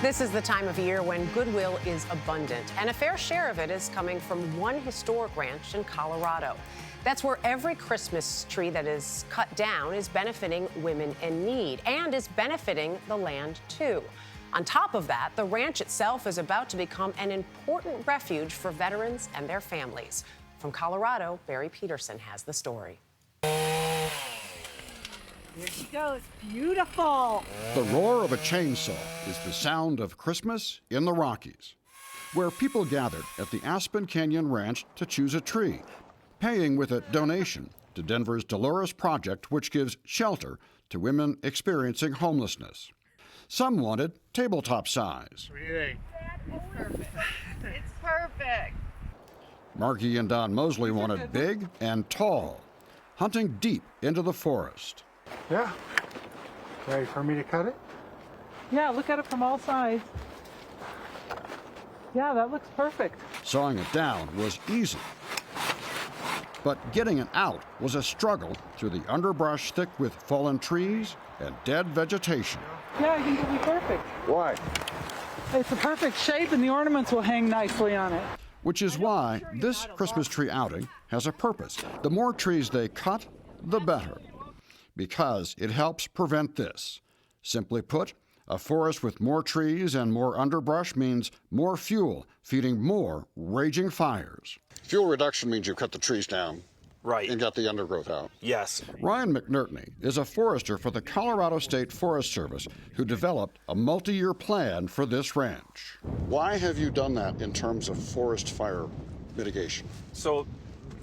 This is the time of year when goodwill is abundant, and a fair share of it is coming from one historic ranch in Colorado. That's where every Christmas tree that is cut down is benefiting women in need and is benefiting the land, too. On top of that, the ranch itself is about to become an important refuge for veterans and their families. From Colorado, Barry Petersen has the story. Here she goes. Beautiful. The roar of a chainsaw is the sound of Christmas in the Rockies, where people gathered at the Aspen Canyon Ranch to choose a tree, paying with a donation to Denver's Dolores Project, which gives shelter to women experiencing homelessness. Some wanted tabletop size. What do you think? It's perfect. It's perfect. Margie and Don Mosley wanted big and tall, hunting deep into the forest. Yeah. Ready for me to cut it? Yeah, look at it from all sides. Yeah, that looks perfect. Sawing it down was easy, but getting it out was a struggle through the underbrush thick with fallen trees and dead vegetation. Yeah, I think it'll be perfect. Why? It's a perfect shape and the ornaments will hang nicely on it. Which is why this Christmas tree outing has a purpose. The more trees they cut, the better, because it helps prevent this. Simply put, a forest with more trees and more underbrush means more fuel, feeding more raging fires. Fuel reduction means you cut the trees down. Right. And got the undergrowth out. Yes. Ryan McNerney is a forester for the Colorado State Forest Service who developed a multi-year plan for this ranch. Why have you done that in terms of forest fire mitigation? So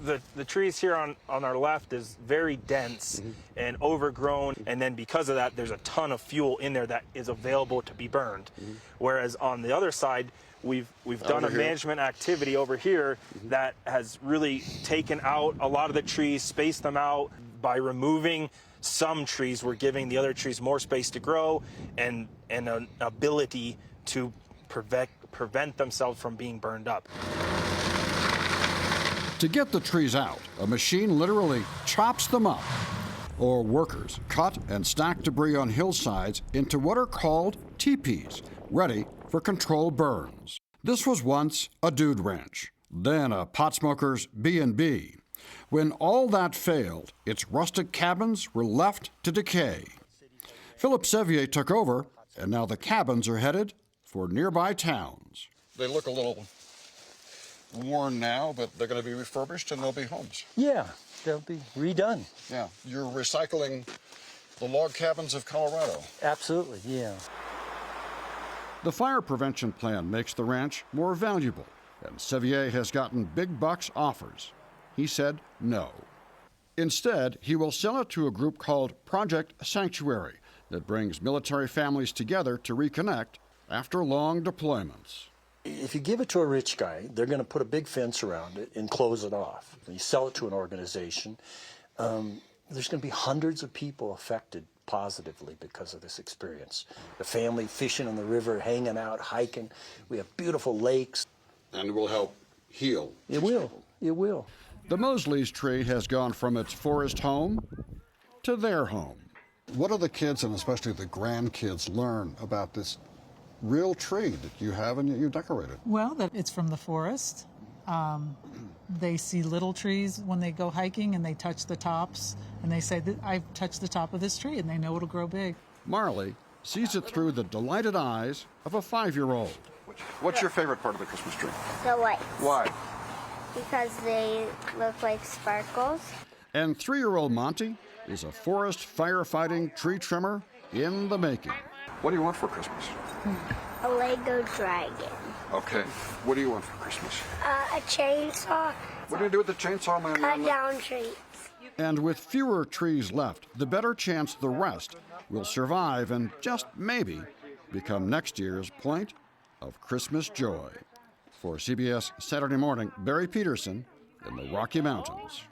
the trees here on our left is very dense and overgrown, and then because of that, there's a ton of fuel in there that is available to be burned. Whereas on the other side, we've done a management activity over here that has really taken out a lot of the trees, spaced them out. By removing some trees, we're giving the other trees more space to grow and an ability to prevent themselves from being burned up. To get the trees out, a machine literally chops them up, or workers cut and stack debris on hillsides into what are called teepees, ready for controlled burns. This was once a dude ranch, then a pot smoker's B&B. When all that failed, its rustic cabins were left to decay. Philip Sevier took over, and now the cabins are headed for nearby towns. They look a little worn now, but they're going to be refurbished and they'll be homes. Yeah, they'll be redone. Yeah, you're recycling the log cabins of Colorado. Absolutely, yeah. The fire prevention plan makes the ranch more valuable, and Sevier has gotten big bucks offers. He said no. Instead, he will sell it to a group called Project Sanctuary that brings military families together to reconnect after long deployments. If you give it to a rich guy, they're going to put a big fence around it and close it off. When you sell it to an organization, there's going to be hundreds of people affected positively because of this experience. The family fishing on the river, hanging out, hiking. We have beautiful lakes. And it will help heal. It will. It will. The Mosley's tree has gone from its forest home to their home. What do the kids, and especially the grandkids, learn about this real tree that you have and you decorated? Well, that it's from the forest. They see little trees when they go hiking and they touch the tops and they say, I've touched the top of this tree, and they know it'll grow big. Marley sees it through the delighted eyes of a 5-year-old. What's your favorite part of the Christmas tree? The lights. Why? Because they look like sparkles. And 3-year-old Monty is a forest firefighting tree trimmer in the making. What do you want for Christmas? A Lego dragon. Okay. What do you want for Christmas? A chainsaw. What do you do with the chainsaw, man? Cut down trees. And with fewer trees left, the better chance the rest will survive and just maybe become next year's point of Christmas joy. For CBS Saturday Morning, Barry Petersen in the Rocky Mountains.